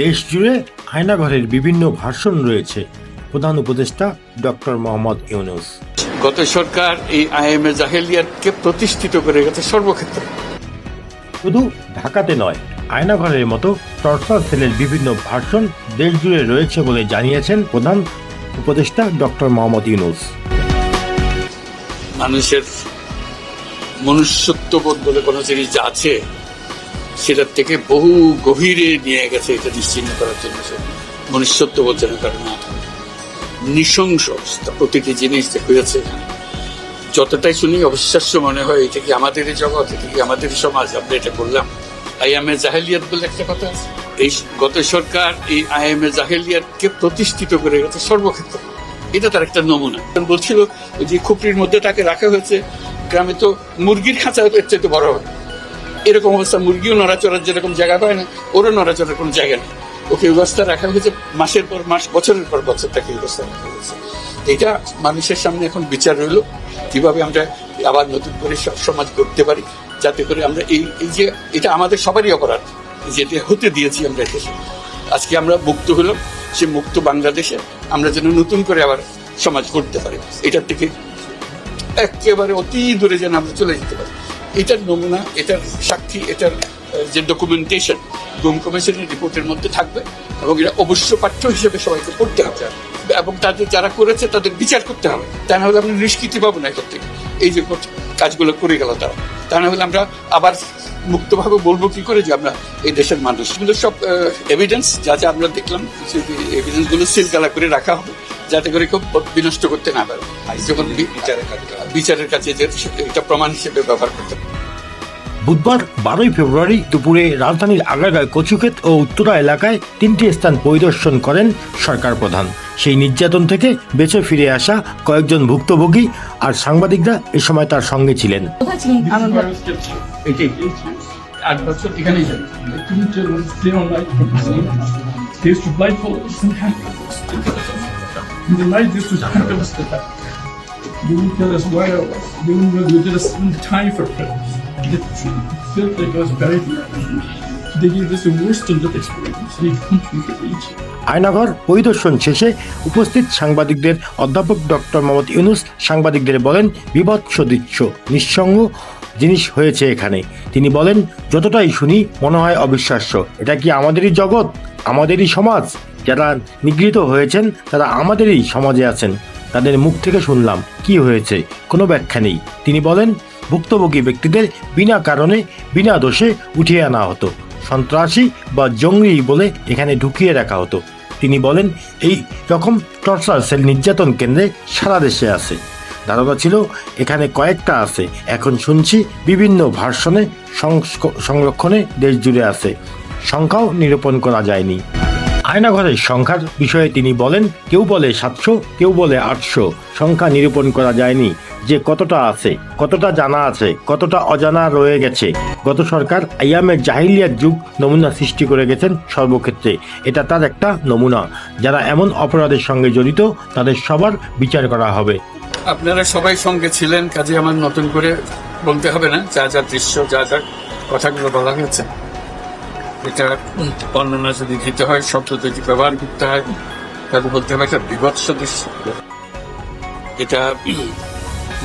দেশ জুড়ে আয়নাঘরের বিভিন্ন ভার্সন রয়েছে। প্রধান উপদেষ্টা ডক্টর মোহাম্মদ ইউনূস। গত সরকার এই আইএমএ জাহেলিয়াতকে প্রতিষ্ঠিত করে গেছে সর্বক্ষেত্রে। শুধু ঢাকাতে নয়, আয়নাঘরের মতো টর্চার সেলের বিভিন্ন ভার্সন দেশ জুড়ে রয়েছে বলে জানিয়েছেন প্রধান উপদেষ্টা ডক্টর মোহাম্মদ ইউনূস। মানুষের মনুষ্যত্ববোধ বলে কোনো জিনিস যা আছে সেটার থেকে বহু গভীরে নিয়ে গেছে এটা নিশ্চিহ্ন করার জন্য। মনুষ্যত্ববোধ যেন কারণ না থাকে, নৃশংস অবস্থা। প্রতিটি জিনিস যে হয়েছে এখানে যতটাই শুনি অবিশ্বাস্য মনে হয়। এটা কি আমাদেরই জগৎ, এটা কি আমাদেরই সমাজ, আমরা এটা করলাম। আইএমএ জাহেলিয়াত বলে একটা কথা আছে। এই গত সরকার এই আইএমএ জাহেলিয়াতকে প্রতিষ্ঠিত করে গেছে সর্বক্ষেত্রে। এটা তার একটা নমুনা। বলছিল যে খুপড়ির মধ্যে তাকে রাখা হয়েছে, গ্রামে তো মুরগির খাঁচা এর চাইতে বড় হয়। এরকম অবস্থা, মুরগিও নড়াচড়ার যেরকম জায়গা পায় না, ওরও নড়াচড়ার কোনো জায়গা নেই। ওকে ব্যবস্থা রাখা হয়েছে, মাসের পর মাস, বছরের পর বছর তাকে ব্যবস্থা রাখা হয়েছে। এটা মানুষের সামনে এখন বিচার রইল, কিভাবে আমরা আবার নতুন করে সমাজ করতে পারি, যাতে করে আমরা এই যে এটা আমাদের সবারই অপরাধ, যেটা হতে দিয়েছি আমরা দেশে। আজকে আমরা মুক্ত হলাম, সে মুক্ত বাংলাদেশে আমরা যেন নতুন করে আবার সমাজ করতে পারি। এটার থেকে একেবারে অতি দূরে যেন আমরা চলে যেতে পারি। এটার নমুনা, এটার সাক্ষী, এটার যে ডকুমেন্টেশন গুম কমিশনের রিপোর্টের মধ্যে থাকবে এবং এটা অবশ্য পাঠ্য হিসেবে সবাইকে পড়তে হবে এবং তাদের যারা করেছে তাদের বিচার করতে হবে। তা না হলে আমরা নিষ্কৃতি পাবো না এখান থেকে। এই যে কাজগুলো করে গেল তারা, তা না হলে আমরা আবার মুক্তভাবে বলবো কি করে যে আমরা এই দেশের মানুষ। কিন্তু সব এভিডেন্স যা যা আমরা দেখলাম, এভিডেন্স গুলো সিলগালা করে রাখা হবে, যাতে করে কেউ বিনষ্ট করতে না পারে। যখন বিচারের কাছে এটা প্রমাণ হিসেবে ব্যবহার করতে পারে। বুধবার 12 ফেব্রুয়ারি দুপুরে রাজধানীর আগারগাঁও, কচুক্ষেত ও উত্তরা এলাকায় 3টি স্থান পরিদর্শন করেন সরকার প্রধান। সেই নির্যাতন থেকে বেঁচে ফিরে আসা কয়েকজন ভুক্তভোগী আর সাংবাদিকরা এ সময় তার সঙ্গে ছিলেন। আয়নাঘর পরিদর্শন শেষে উপস্থিত সাংবাদিকদের অধ্যাপক ডক্টর মোহাম্মদ ইউনূস সাংবাদিকদের বলেন, বিভৎস দৃশ্য, নিঃসঙ্গ জিনিস হয়েছে এখানে। তিনি বলেন, যতটাই শুনি মনে হয় অবিশ্বাস্য। এটা কি আমাদেরই জগৎ, আমাদেরই সমাজ? যারা নিগৃহীত হয়েছেন তারা আমাদেরই সমাজে আছেন। তাদের মুখ থেকে শুনলাম কি হয়েছে, কোনো ব্যাখ্যা নেই। তিনি বলেন, ভুক্তভোগী ব্যক্তিদের বিনা কারণে, বিনা দোষে উঠিয়ে আনা হতো, সন্ত্রাসী বা জঙ্গি বলে এখানে ঢুকিয়ে রাখা হতো। তিনি বলেন, এই রকম টর্চার সেল নির্যাতন কেন্দ্রে সারা দেশে আছে। ধারণা ছিল এখানে কয়েকটা আছে, এখন শুনছি বিভিন্ন ভার্সনে সংরক্ষণে দেশ জুড়ে আছে। সংখ্যাও নিরূপণ করা যায়নি। আয়নাঘরের সংখ্যার বিষয়ে তিনি বলেন, কেউ বলে 700, কেউ বলে 800। সংখ্যা নিরূপণ করা যায়নি যে কতটা আছে, কতটা জানা আছে, কতটা অজানা রয়ে গেছে। গত সরকার আইএমএ জাহেলিয়াত যুগ নমুনা সৃষ্টি করে গেছেন সর্বক্ষেত্রে। এটা তার একটা নমুনা। যারা এমন অপরাধের সঙ্গে জড়িত তাদের সবার বিচার করা হবে। আপনারা সবাই সঙ্গে ছিলেন, কাজে আমার নতুন করে বলতে হবে না। যা যা দৃশ্য, যা যা কথাগুলো বলা হয়েছে, এটা বর্ণনা যদি দিতে হয়, শব্দ যদি ব্যবহার করতে হয়, তাহলে বলতে হবে একটা বিভৎস দৃশ্য। এটা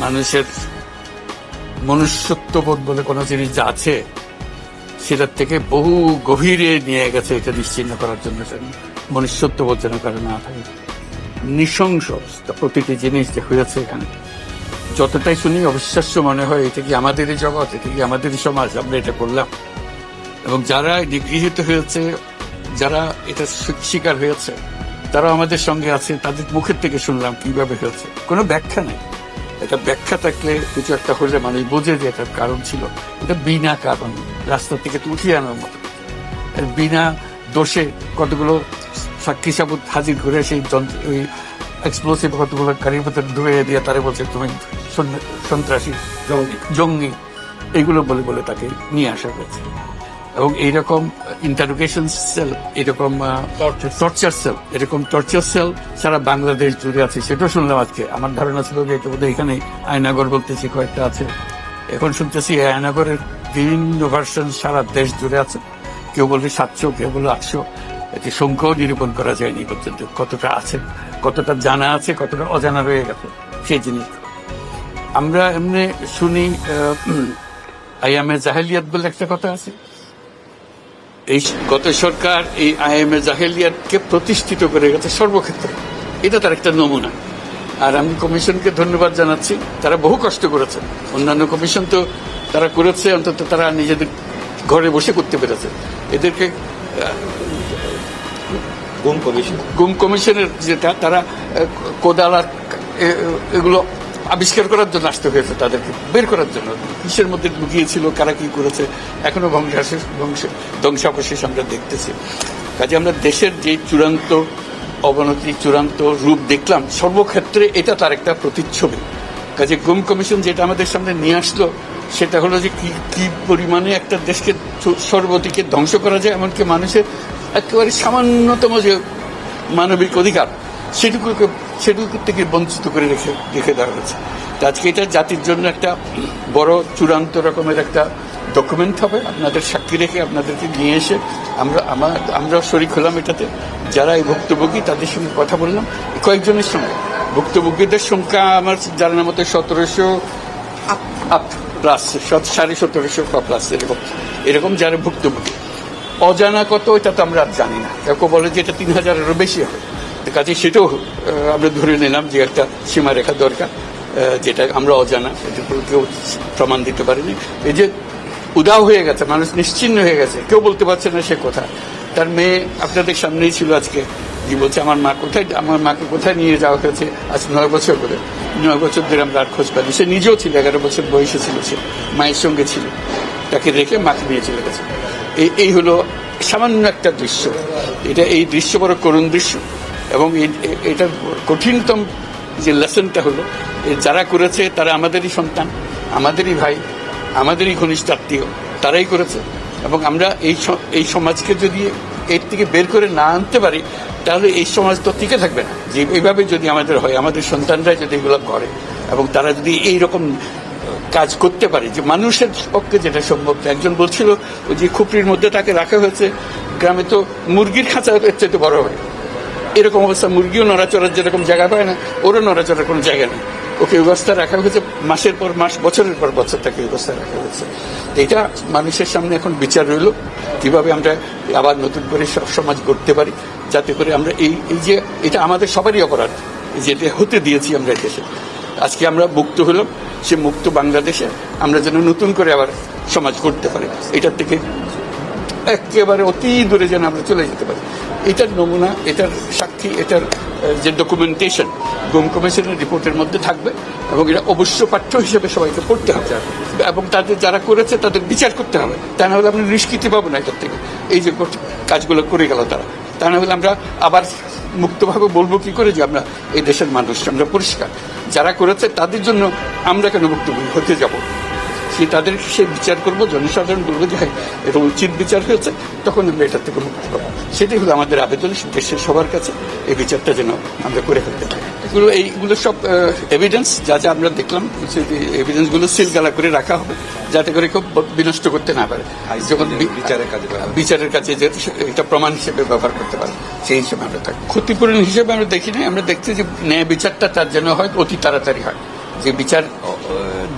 মানুষের মনুষ্যত্ববোধ বলে কোনো জিনিস যা আছে সেটার থেকে বহু গভীরে নিয়ে গেছে এটা নিশ্চিহ্ন করার জন্য। মনুষ্যত্ববোধ যেন কারণ না থাকে, নৃশংস অবস্থা। প্রতিটি জিনিস যে হয়েছে এখানে যতটাই শুনি অবিশ্বাস্য মনে হয়। এটা কি আমাদেরই জগৎ, এটা কি আমাদেরই সমাজ, আমরা এটা করলাম। এবং যারা নিগৃহীত হয়েছে, যারা এটা শিকার হয়েছে, তারা আমাদের সঙ্গে আছে। তাদের মুখের থেকে শুনলাম কিভাবে হয়েছে, কোনো ব্যাখ্যা নেই। এটা ব্যাখ্যা থাকলে কিছু একটা হলে মানুষ বোঝে যে এটার কারণ ছিল। এটা বিনা কারণ রাস্তা থেকে উঠিয়ে আনার মতো, বিনা দোষে কতগুলো সাক্ষী সাবুত হাজির করে সেই ওই এক্সপ্লোসিভ কতগুলো গাড়ির ভেতরে ধুয়ে দিয়ে তারা বলছে তুমি সন্ত্রাসী, জঙ্গি, এইগুলো বলে বলে তাকে নিয়ে আসা হয়েছে। এবং এইরকম ইন্টারোগেশন সেল, এরকম টর্চার সেল, এরকম টর্চার সেল সারা বাংলাদেশ জুড়ে আছে, সেটাও শুনলাম আজকে। আমার ধারণা ছিল যে এটা বোধহয় এখানে আয়নাঘর বলতেছি কয়েকটা আছে, এখন শুনতেছি আয়নাঘরের বিভিন্ন ভার্সন সারা দেশ জুড়ে আছে। কেউ বলে 700, কেউ বলে 800। এতে সংখ্যাও নিরূপণ করা যায়নি পর্যন্ত, কতটা আছে, কতটা জানা আছে, কতটা অজানা রয়ে গেছে সেই জিনিস। আমরা এমনি শুনি আইএমএ জাহেলিয়াত বলে একটা কথা আছে। এই গত সরকার এই আইএমএ জাহেলিয়াতকে প্রতিষ্ঠিত করে গেছে সর্বক্ষেত্রে, এটা তার একটা নমুনা। আর আমি কমিশনকে ধন্যবাদ জানাচ্ছি, তারা বহু কষ্ট করেছে। অন্যান্য কমিশন তো তারা করেছে, অন্তত তারা নিজেদের ঘরে বসে করতে পেরেছে। এদেরকে গুম কমিশনের যেটা, তারা কোদাল আর এগুলো আবিষ্কার করার জন্য আসতে হয়েছে, তাদেরকে বের করার জন্য। কিসের মধ্যে লুকিয়েছিল, কারা কি করেছে, এখনো ধ্বংসাবশেষ আমরা দেখতেছি। কাজে আমরা দেশের যে চূড়ান্ত অবনতি, চূড়ান্ত রূপ দেখলাম, সর্বক্ষেত্রে এটা তার একটা প্রতিচ্ছবি। কাজে গুম কমিশন যেটা আমাদের সামনে নিয়ে আসলো, সেটা হলো যে কি পরিমাণে একটা দেশকে সর্বদিকে ধ্বংস করা যায়, এমনকি মানুষের একেবারে সামান্যতম যে মানবিক অধিকার সেটুকু থেকে বঞ্চিত করে রেখে দেওয়া হয়েছে। আজকে এটা জাতির জন্য একটা বড় চূড়ান্ত রকমের একটা ডকুমেন্ট হবে। আপনাদের সাক্ষী রেখে আপনাদেরকে নিয়ে এসে আমরা শরিক হলাম এটাতে। যারা এই ভুক্তভোগী তাদের সঙ্গে কথা বললাম, কয়েকজনের সঙ্গে। ভুক্তভোগীদের সংখ্যা আমার জানার মতো 1700 প্লাস, 1750 প্লাস এরকম যারা ভুক্তভোগী। অজানা কত এটা তো আমরা জানি না, কেউ বলে যে এটা 3000-এরও বেশি হবে। কাজে সেটাও আমরা ধরে নিলাম যে একটা সীমারেখা দরকার, যেটা আমরা অজানা, এটা কেউ প্রমাণ দিতে পারেনি। এই যে উদাও হয়ে গেছে, মানুষ নিশ্চিহ্ন হয়ে গেছে, কেউ বলতে পারছে না সে কোথায়। তার মেয়ে আপনাদের সামনেই ছিল আজকে, যে বলছে আমার মাকে কোথায় নিয়ে যাওয়া হয়েছে। আজ 9 বছর করে, 9 বছর ধরে আমরা আর খোঁজ পাইনি। সে নিজেও ছিল, 11 বছর বয়সে ছিল, সে মায়ের সঙ্গে ছিল, তাকে রেখে মাকে নিয়ে চলে গেছে। এই হলো সামান্য একটা দৃশ্য। এই দৃশ্য বড় করুণ দৃশ্য। এবং এটার কঠিনতম যে লেসনটা হলো, যারা করেছে তারা আমাদেরই সন্তান, আমাদেরই ভাই, আমাদেরই ঘনিষ্ঠ আত্মীয়, তারাই করেছে। এবং আমরা এই সমাজকে যদি এর থেকে বের করে না আনতে পারি, তাহলে এই সমাজ তো টিকে থাকবে না। যে এইভাবে যদি আমাদের হয়, আমাদের সন্তানরা যদি এগুলো করে এবং তারা যদি এইরকম কাজ করতে পারে, যে মানুষের পক্ষে যেটা সম্ভব। একজন বলছিল ওই যে খুপড়ির মধ্যে তাকে রাখা হয়েছে, গ্রামে তো মুরগির খাঁচা এর চাইতে বড় হয়, এরকম অবস্থা। মুরগিও নড়াচড়ার যেরকম জায়গা পায় না, ওরও নড়াচড়ার কোনো জায়গা নেই। ওকে ব্যবস্থা রাখা হয়েছে, মাসের পর মাস, বছরের পর বছর তাকে ব্যবস্থা রাখা হয়েছে। এটা মানুষের সামনে এখন বিচার রইল, কিভাবে আমরা আবার নতুন করে সব সমাজ করতে পারি, যাতে করে আমরা এই যে এটা আমাদের সবারই অপরাধ, যেটা হতে দিয়েছি আমরা দেশে। আজকে আমরা মুক্ত হলাম, সে মুক্ত বাংলাদেশে আমরা যেন নতুন করে আবার সমাজ করতে পারি, এটার থেকে একেবারে অতি দূরে যেন আমরা চলে যেতে পারি। এটার নমুনা, এটার সাক্ষী, এটার যে ডকুমেন্টেশন গুম কমিশনের রিপোর্টের মধ্যে থাকবে, এবং এটা অবশ্য পাঠ্য হিসেবে সবাইকে পড়তে হবে, এবং তাদের যারা করেছে তাদের বিচার করতে হবে। তা না হলে আমরা নিষ্কৃতি পাবো না এটার থেকে। এই যে কাজগুলো করে গেল তারা, তা না হলে আমরা আবার মুক্তভাবে বলবো কি করে যে আমরা এই দেশের মানুষ, আমরা পরিষ্কার। যারা করেছে তাদের জন্য আমরা কেন মুক্তভোগী হতে যাব? তাদের সে বিচার করবো, জনসাধারণ বলবো যে হ্যাঁ এটা উচিত বিচার হয়েছে, তখন আমরা এটার থেকে মুক্তি পাবো। সেটাই হলো আমাদের আবেদন দেশের সবার কাছে, এই বিচারটা যেন আমরা করে ফেলতে পারি। এইগুলো সব এভিডেন্স, যা যা আমরা দেখলাম, এভিডেন্সগুলো সিলগালা করে রাখা হবে, যাতে করে কেউ বিনষ্ট করতে না পারে। যখন বিচারের কাছে যে এটা প্রমাণ হিসেবে ব্যবহার করতে পারে, সেই হিসেবে আমরা থাকি। ক্ষতিপূরণ হিসেবে আমরা দেখি না, আমরা দেখছি যে ন্যায় বিচারটা তার জন্য হয়, অতি তাড়াতাড়ি হয়। যে বিচার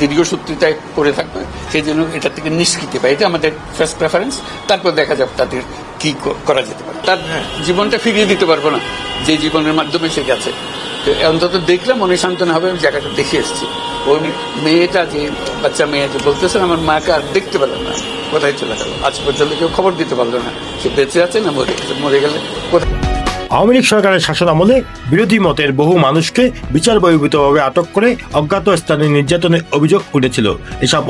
দীর্ঘসূত্রিতায় পড়ে থাকবে, সেই জন্য এটা থেকে নিষ্কৃতি পায়, এটা আমাদের ফার্স্ট প্রেফারেন্স। তারপর দেখা যাবে তাদের কি করা যেতে পারে। তার জীবনটা ফিরিয়ে দিতে পারবো না, যে জীবনের মাধ্যমে সে গেছে। অন্তত দেখলাম মনে সান্ত্বনা হবে, আমি জায়গাটা দেখে এসেছি। ওই মেয়েটা, যে বাচ্চা মেয়ে, যে বলতেছেন আমার মাকে আর দেখতে পেলাম না, কোথায় চলে গেল, আজ পর্যন্ত কেউ খবর দিতে পারলো না সে বেঁচে আছে না মরে গেছে। মরে গেলে কোথায়? আওয়ামী লীগ সরকারের শাসন আমলে বিরোধী মতের বহু মানুষকে বিচার বহির্ভূতভাবে আটক করে অজ্ঞাত স্থানে নির্যাতনের অভিযোগ উঠেছিল। এসব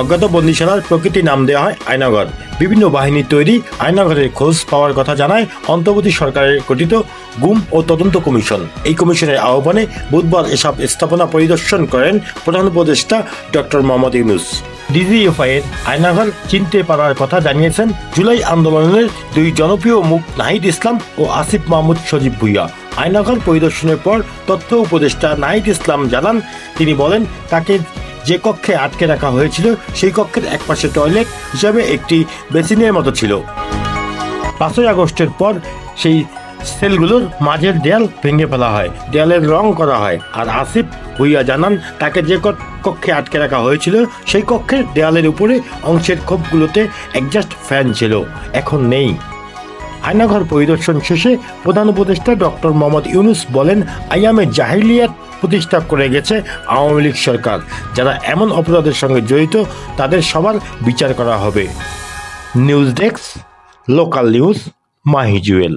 অজ্ঞাত বন্দিশালার প্রকৃতি নাম দেওয়া হয় আয়নাঘর। বিভিন্ন বাহিনীর তৈরি আয়নাঘরের খোঁজ পাওয়ার কথা জানায় অন্তর্বর্তী সরকারের গঠিত গুম ও তদন্ত কমিশন। এই কমিশনের আহ্বানে বুধবার এসব স্থাপনা পরিদর্শন করেন প্রধান উপদেষ্টা ডক্টর মোহাম্মদ ইউনূস। ডিজিএফআই-এর আয়নাঘর চিনতে পারার কথা জানিয়েছেন জুলাই আন্দোলনের 2 জনপ্রিয় মুখ নাহিদ ইসলাম ও আসিফ মাহমুদ সজীব ভুইয়া। আয়নাঘর পরিদর্শনের পর তথ্য উপদেষ্টা নাহিদ ইসলাম জানান, তিনি বলেন তাকে যে কক্ষে আটকে রাখা হয়েছিল সেই কক্ষের একপাশে টয়লেট হিসাবে একটি বেসিনের মতো ছিল। 5ই আগস্টের পর সেই সেলগুলোর মাঝের দেয়াল ভেঙে ফেলা হয়, দেয়ালের রং করা হয়। আর আসিফ ভুইয়া জানান, তাকে যে কক্ষে আটকে রাখা হয়েছিল সেই কক্ষের দেয়ালের উপরে অংশের খোপগুলোতে অ্যাডজাস্ট ফ্যান ছিল, এখন নেই। আয়নাঘর পরিদর্শন শেষে প্রধান উপদেষ্টা ডক্টর মোহাম্মদ ইউনূস বলেন, আইয়ামে জাহিলিয়াত প্রতিষ্ঠা করে গেছে আওয়ামী লীগ সরকার। যারা এমন অপরাধের সঙ্গে জড়িত তাদের সবার বিচার করা হবে। News desk, local news, Mahi Jewel.